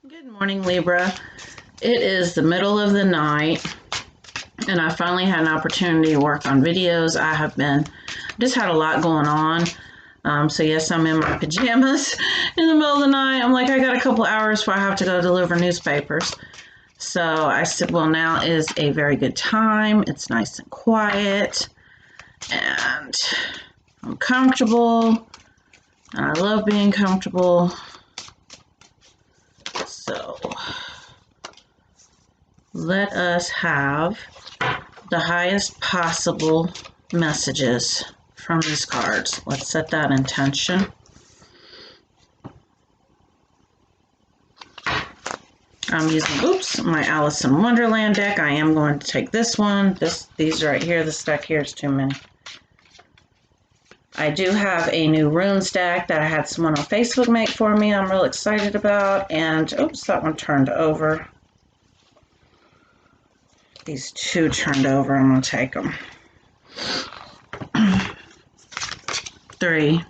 Good morning, Libra. It is the middle of the night, and I finally had an opportunity to work on videos. I have just had a lot going on. So yes, I'm in my pajamas in the middle of the night. I'm like, I got a couple hours before I have to go deliver newspapers. So I said, well, now is a very good time. It's nice and quiet, and I'm comfortable, and I love being comfortable. So let us have the highest possible messages from these cards. Let's set that intention. I'm using, my Alice in Wonderland deck. I am going to take this one. These right here, this deck here is too many. I do have a new rune stack that I had someone on Facebook make for me. I'm real excited about. And, oops, that one turned over. These two turned over. I'm going to take them. 3.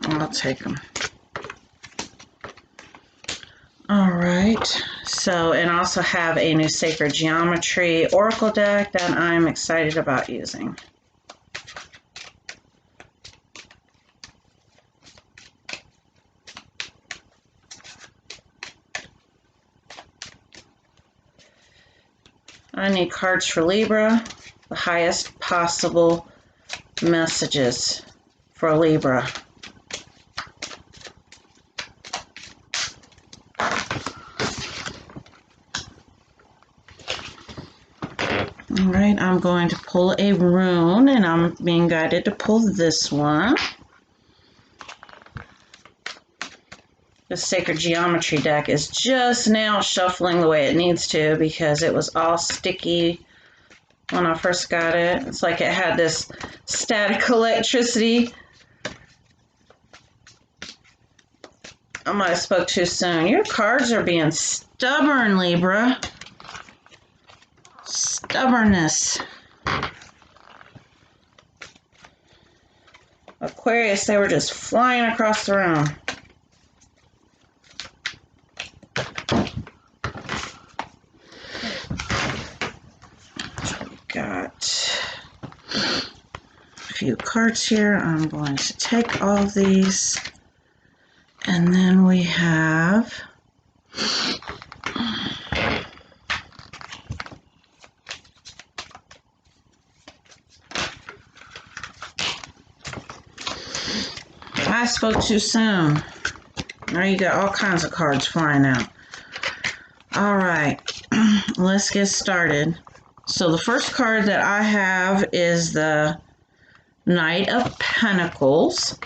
I'll take them. All right. So, and also have a new Sacred Geometry Oracle deck that I'm excited about using. I need cards for Libra, the highest possible messages for Libra. All right, I'm going to pull a rune, and I'm being guided to pull this one. The Sacred Geometry deck is just now shuffling the way it needs to because it was all sticky when I first got it. It's like it had this static electricity. I might have spoke too soon. Your cards are being stubborn, Libra. Stubbornness. Aquarius, they were just flying across the room. Got a few cards here. I'm going to take all of these. And then we have I spoke too soon. Now you got all kinds of cards flying out. All right, let's get started. So the first card that I have is the Knight of Pentacles.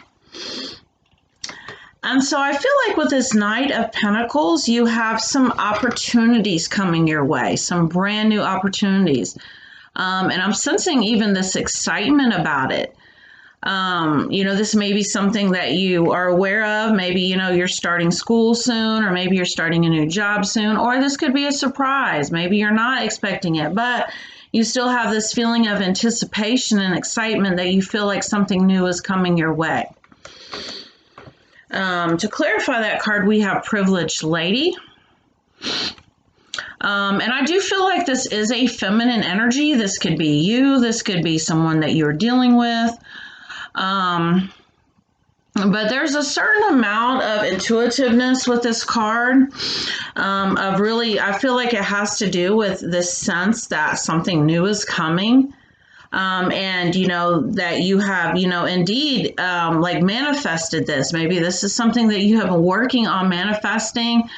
And so I feel like with this Knight of Pentacles, you have some opportunities coming your way, some brand new opportunities. And I'm sensing even this excitement about it. This may be something that you are aware of. Maybe, you're starting school soon, or maybe you're starting a new job soon, or this could be a surprise. Maybe you're not expecting it, but you still have this feeling of anticipation and excitement that you feel like something new is coming your way. To clarify that card, we have Privileged Lady. And I do feel like this is a feminine energy. This could be you. This could be someone that you're dealing with. But there's a certain amount of intuitiveness with this card, I feel like it has to do with this sense that something new is coming. And that you have, indeed, like manifested this. Maybe this is something that you have been working on manifesting.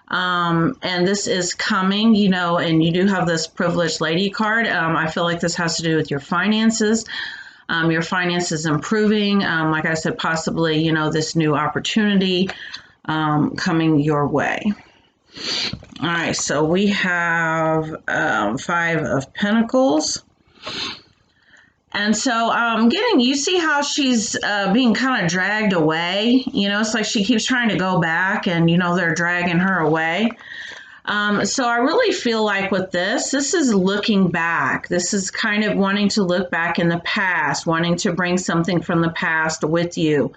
And this is coming, and you do have this Privileged Lady card. I feel like this has to do with your finances. Your finances improving, like I said, possibly, this new opportunity coming your way. All right, so we have 5 of Pentacles. And so you see how she's being kind of dragged away. It's like she keeps trying to go back and, they're dragging her away. So I really feel like with this is looking back. This is kind of wanting to look back in the past, wanting to bring something from the past with you.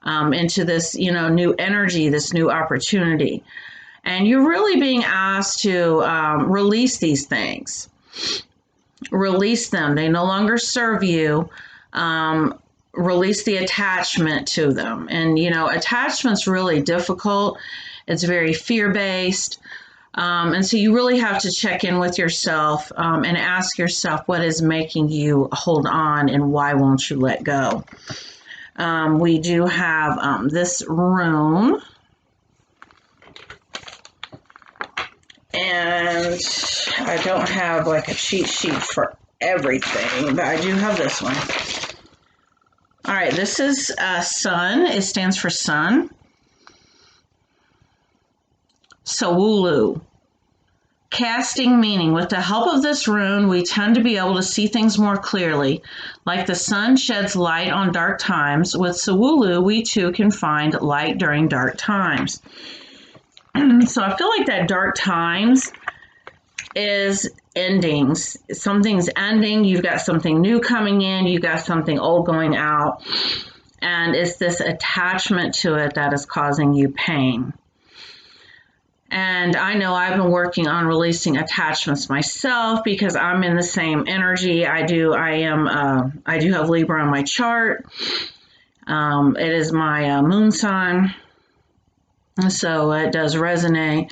into this, new energy, this new opportunity. And you're really being asked to release these things, release them. They no longer serve you. Release the attachment to them. And, attachment's really difficult. It's very fear-based. And so you really have to check in with yourself and ask yourself what is making you hold on and why won't you let go. We do have this rune. And I don't have like a cheat sheet for everything, but I do have this one. All right, this is sun. It stands for sun. Sawulu. Casting meaning. With the help of this rune, we tend to be able to see things more clearly. Like the sun sheds light on dark times, with Sawulu, we too can find light during dark times. So I feel like that dark times is endings. Something's ending. You've got something new coming in. You've got something old going out. And it's this attachment to it that is causing you pain. And I know I've been working on releasing attachments myself because I'm in the same energy. I do have Libra on my chart. It is my moon sign. So it does resonate.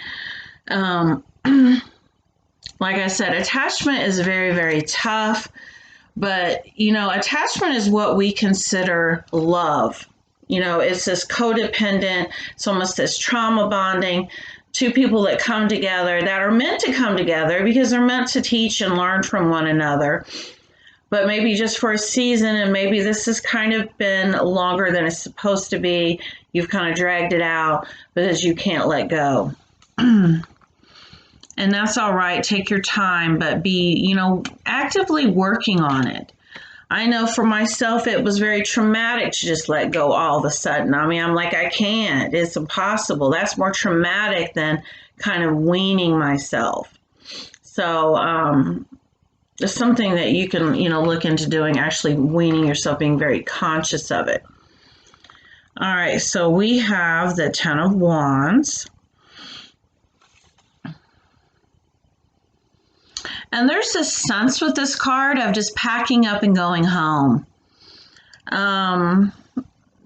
Like I said, attachment is very, very tough. But, attachment is what we consider love. It's this codependent, it's almost this trauma bonding. Two people that come together that are meant to come together because they're meant to teach and learn from one another. But maybe just for a season, and maybe this has kind of been longer than it's supposed to be. You've kind of dragged it out because you can't let go. And that's all right. Take your time, but be, actively working on it. I know for myself, it was very traumatic to just let go all of a sudden. I mean, I'm like, I can't. It's impossible. That's more traumatic than kind of weaning myself. So it's something that you can, look into doing, actually weaning yourself, being very conscious of it. All right, so we have the Ten of Wands. And there's this sense with this card of just packing up and going home.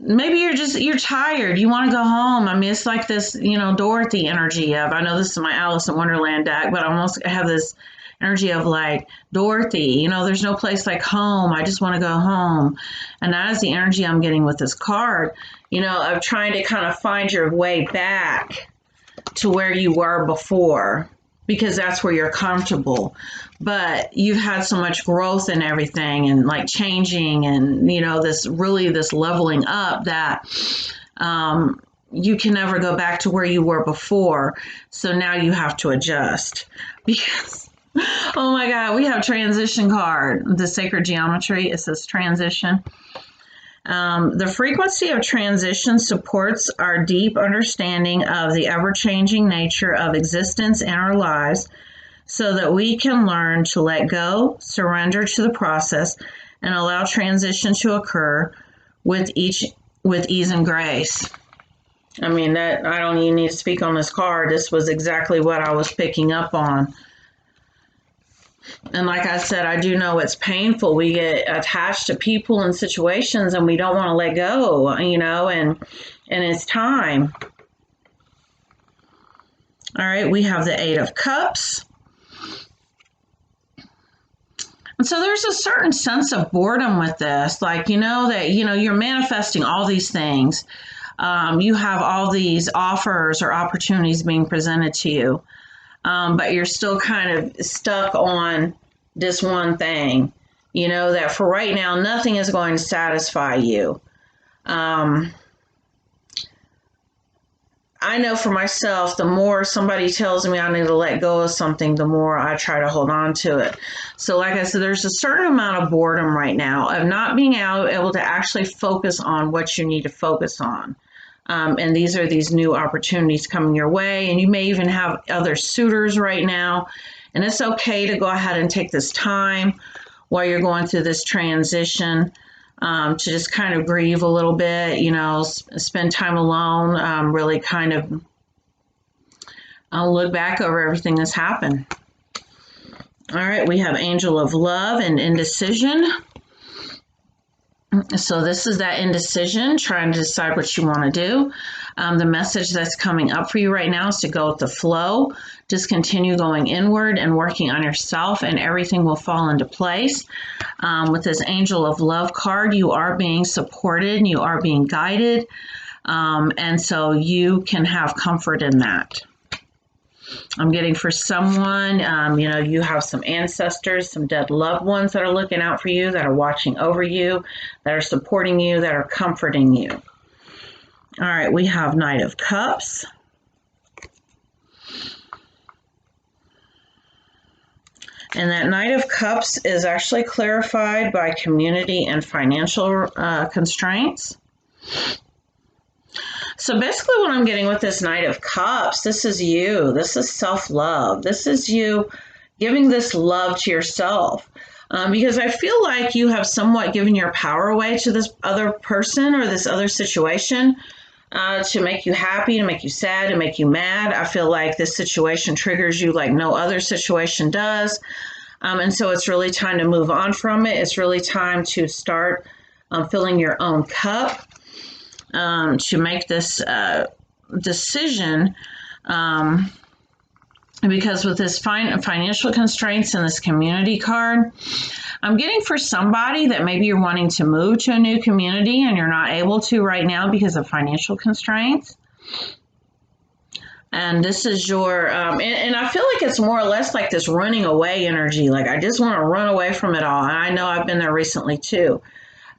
Maybe you're tired. You want to go home. I mean, it's like this, Dorothy energy of, I know this is my Alice in Wonderland deck, but I almost have this energy of like Dorothy, there's no place like home. I just want to go home. And that is the energy I'm getting with this card, of trying to kind of find your way back to where you were before, because that's where you're comfortable. But you've had so much growth and everything and like changing and, this leveling up that you can never go back to where you were before. So now you have to adjust because, oh my God, we have transition card, the sacred geometry. It says transition. The frequency of transition supports our deep understanding of the ever-changing nature of existence in our lives so that we can learn to let go, surrender to the process, and allow transition to occur with ease and grace. I mean, that I don't even need to speak on this card. This was exactly what I was picking up on. And like I said, I do know it's painful. We get attached to people and situations and we don't want to let go, and it's time. All right, we have the Eight of Cups. And so there's a certain sense of boredom with this, like, that, you're manifesting all these things. You have all these offers or opportunities being presented to you. But you're still kind of stuck on this one thing, that for right now, nothing is going to satisfy you. I know for myself, the more somebody tells me I need to let go of something, the more I try to hold on to it. So like I said, there's a certain amount of boredom right now of not being able to actually focus on what you need to focus on. And these are these new opportunities coming your way. And you may even have other suitors right now. And it's okay to go ahead and take this time while you're going through this transition. to just kind of grieve a little bit, spend time alone, really kind of look back over everything that's happened. All right, we have Angel of Love and Indecision. So this is that indecision, trying to decide what you want to do. The message that's coming up for you right now is to go with the flow. Just continue going inward and working on yourself, and everything will fall into place. With this Angel of Love card, you are being supported and you are being guided. And so you can have comfort in that. I'm getting for someone, you have some ancestors, some dead loved ones that are looking out for you, that are watching over you, that are supporting you, that are comforting you. All right, we have Knight of Cups. And that Knight of Cups is actually clarified by community and financial constraints. So basically what I'm getting with this Knight of Cups, this is you. This is self-love. This is you giving this love to yourself. Because I feel like you have somewhat given your power away to this other person or this other situation to make you happy, to make you sad, to make you mad. I feel like this situation triggers you like no other situation does. And so it's really time to move on from it. It's really time to start filling your own cup. To make this decision, because with this financial constraints and this community card, I'm getting for somebody that maybe you're wanting to move to a new community and you're not able to right now because of financial constraints. And this is your, and I feel like it's more or less like this running away energy. Like I just want to run away from it all. And I know I've been there recently too.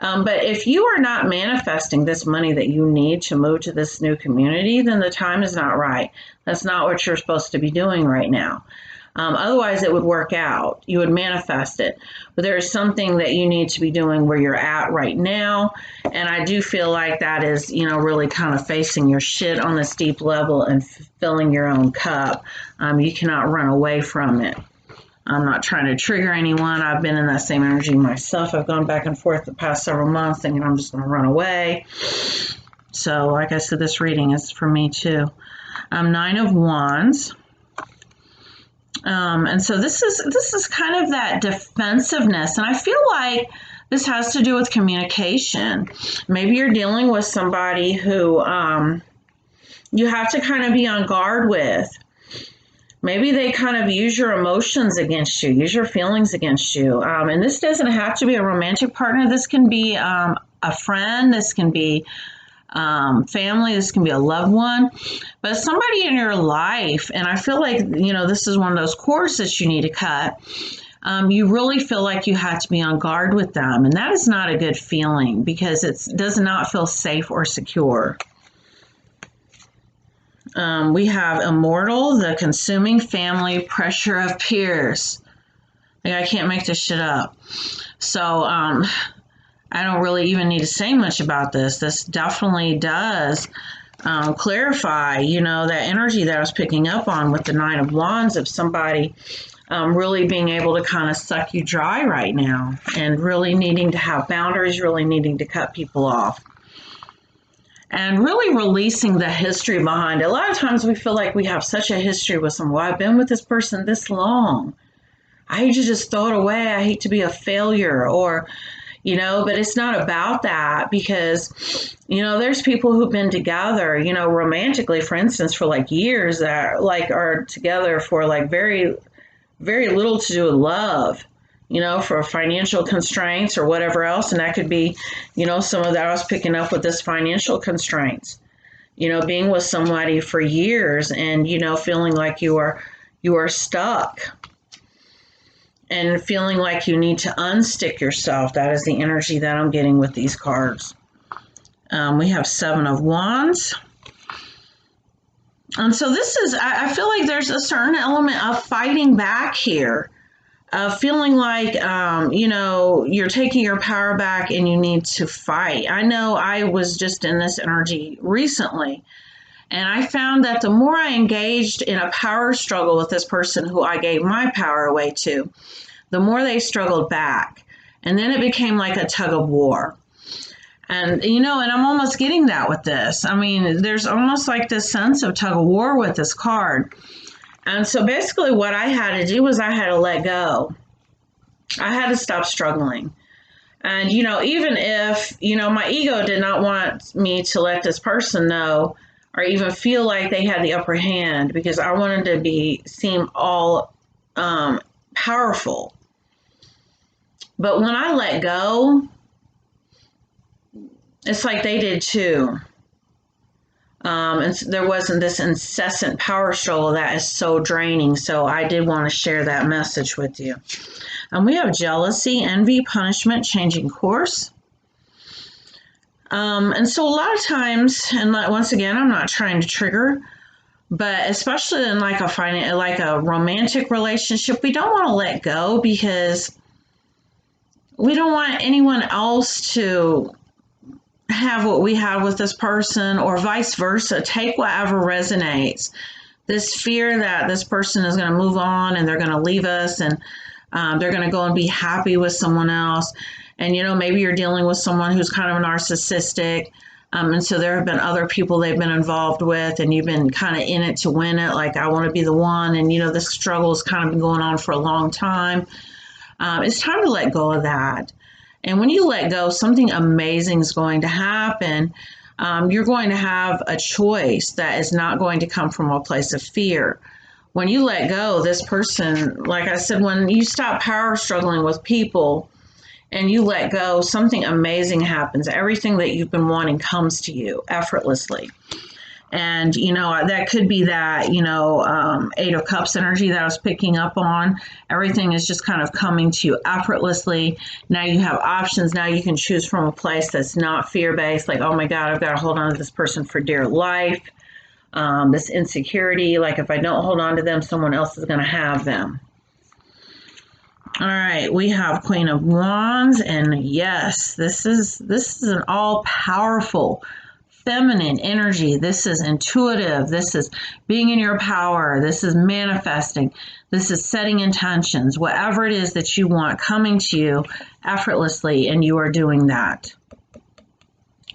But if you are not manifesting this money that you need to move to this new community, then the time is not right. That's not what you're supposed to be doing right now. Otherwise, it would work out. You would manifest it. But there is something that you need to be doing where you're at right now. And I do feel like that is, really kind of facing your shit on this deep level and filling your own cup. You cannot run away from it. I'm not trying to trigger anyone. I've been in that same energy myself. I've gone back and forth the past several months thinking I'm just going to run away. So like I said, this reading is for me too. Nine of Wands. And so this is kind of that defensiveness. And I feel like this has to do with communication. Maybe you're dealing with somebody who you have to kind of be on guard with. Maybe they kind of use your emotions against you, use your feelings against you. And this doesn't have to be a romantic partner. This can be a friend. This can be family. This can be a loved one. But somebody in your life, and I feel like, this is one of those cords that you need to cut. You really feel like you have to be on guard with them. And that is not a good feeling because it does not feel safe or secure. We have Immortal, the consuming family, pressure of peers. Like, I can't make this shit up. So I don't really even need to say much about this. This definitely does clarify, that energy that I was picking up on with the Nine of Wands of somebody really being able to kind of suck you dry right now and really needing to have boundaries, really needing to cut people off. And really releasing the history behind it. A lot of times we feel like we have such a history with someone. Well, I've been with this person this long. I hate to just throw it away. I hate to be a failure or, but it's not about that because, there's people who've been together, romantically, for instance, for like years that like are together for like very, very little to do with love. For financial constraints or whatever else. And that could be, some of that I was picking up with this financial constraints, being with somebody for years and, feeling like you are stuck and feeling like you need to unstick yourself. That is the energy that I'm getting with these cards. We have Seven of Wands. And so this is, I feel like there's a certain element of fighting back here. Feeling like, you're taking your power back and you need to fight. I know I was just in this energy recently, and I found that the more I engaged in a power struggle with this person who I gave my power away to, the more they struggled back. And then it became like a tug of war. And, you know, and I'm almost getting that with this. I mean, there's almost like this sense of tug of war with this card. And so basically what I had to do was I had to let go. I had to stop struggling. And, you know, even if, you know, my ego did not want me to let this person know or even feel like they had the upper hand, because I wanted to seem all powerful. But when I let go, it's like they did too. And there wasn't this incessant power struggle that is so draining. So I did want to share that message with you. And we have jealousy, envy, punishment, changing course. And so a lot of times, and once again, I'm not trying to trigger, but especially in like a romantic relationship, we don't want to let go because we don't want anyone else to have what we have with this person, or vice versa. Take whatever resonates. This fear that this person is going to move on and they're going to leave us, and they're going to go and be happy with someone else. And, you know, maybe you're dealing with someone who's kind of narcissistic. And so there have been other people they've been involved with, and you've been kind of in it to win it. Like, I want to be the one. And, you know, this struggle has kind of been going on for a long time. It's time to let go of that. And when you let go, something amazing is going to happen. You're going to have a choice that is not going to come from a place of fear. When you let go, this person, like I said, when you stop power struggling with people and you let go, something amazing happens. Everything that you've been wanting comes to you effortlessly. And, you know, that could be that, you know, Eight of Cups energy that I was picking up on. Everything is just kind of coming to you effortlessly. Now you have options. Now you can choose from a place that's not fear-based, like, oh my God, I've got to hold on to this person for dear life. This insecurity, like if I don't hold on to them, someone else is going to have them. All right, we have Queen of Wands, and yes, this is an all-powerful feminine energy. This is intuitive. This is being in your power. This is manifesting. This is setting intentions. Whatever it is that you want coming to you effortlessly, and you are doing that.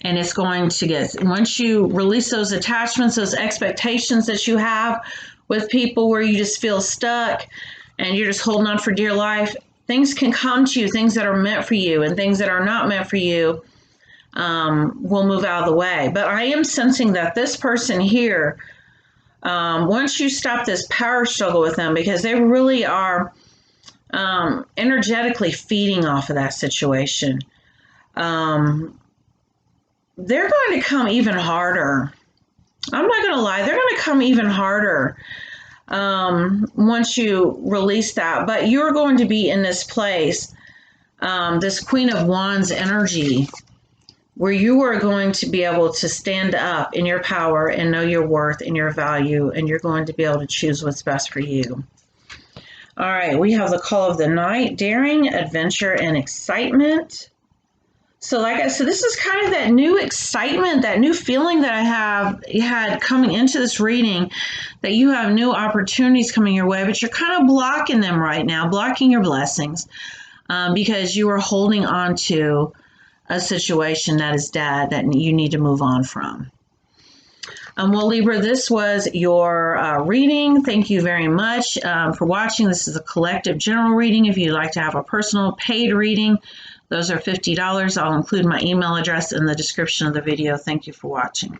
And it's going to get, once you release those attachments, those expectations that you have with people where you just feel stuck and you're just holding on for dear life, things can come to you, things that are meant for you, and things that are not meant for you will move out of the way. But I am sensing that this person here, once you stop this power struggle with them, because they really are energetically feeding off of that situation, they're going to come even harder. I'm not going to lie, they're going to come even harder once you release that. But you're going to be in this place, this Queen of Wands energy, where you are going to be able to stand up in your power and know your worth and your value, and you're going to be able to choose what's best for you. All right, we have the call of the night, daring, adventure, and excitement. So like I said, this is kind of that new excitement, that new feeling that I had coming into this reading, that you have new opportunities coming your way, but you're kind of blocking them right now, blocking your blessings, because you are holding on to a situation that is dead that you need to move on from. Well, Libra, this was your reading. Thank you very much for watching. This is a collective general reading. If you'd like to have a personal paid reading, those are $50. I'll include my email address in the description of the video. Thank you for watching.